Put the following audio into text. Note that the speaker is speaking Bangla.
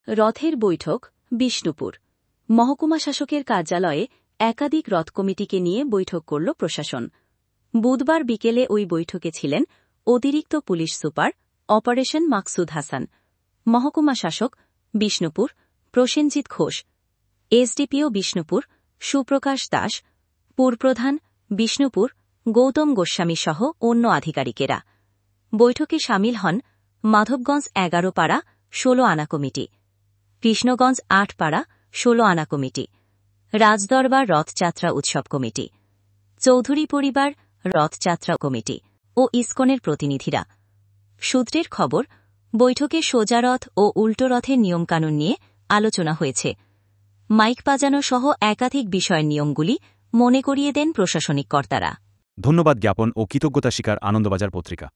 রথের বৈঠক বিষ্ণুপুর। মহকুমা শাসকের কার্যালয়ে একাধিক রথ কমিটিকে নিয়ে বৈঠক করল প্রশাসন। বুধবার বিকেলে ওই বৈঠকে ছিলেন অতিরিক্ত police super operation Maksud Hasan, মহকুমা শাসক বিষ্ণুপুর প্রসেনজিৎ ঘোষ, এসডিপিও বিষ্ণুপুর সুপ্রকাশ দাস, পুরপ্রধান বিষ্ণুপুর গৌতম গোস্বামী সহ অন্য আধিকারিকেরা। বৈঠকে সামিল হন মাধবগঞ্জ ১১ পাড়া ১৬ আনা কমিটি, কৃষ্ণগঞ্জ ৮ পাড়া ১৬ আনা কমিটি, রাজদরবার রথযাত্রা উৎসব কমিটি, চৌধুরী পরিবার রথযাত্রা কমিটি ও ইসকনের প্রতিনিধিরা। সূত্রের খবর, বৈঠকে সোজা রথ ও উল্টো রথের নিয়মকানুন নিয়ে আলোচনা হয়েছে। মাইক বাজানো সহ একাধিক বিষয়ের নিয়মগুলি মনে করিয়ে দেন প্রশাসনিক কর্তারা। ধন্যবাদ জ্ঞাপন ও কৃতজ্ঞতা স্বীকার আনন্দবাজার পত্রিকা।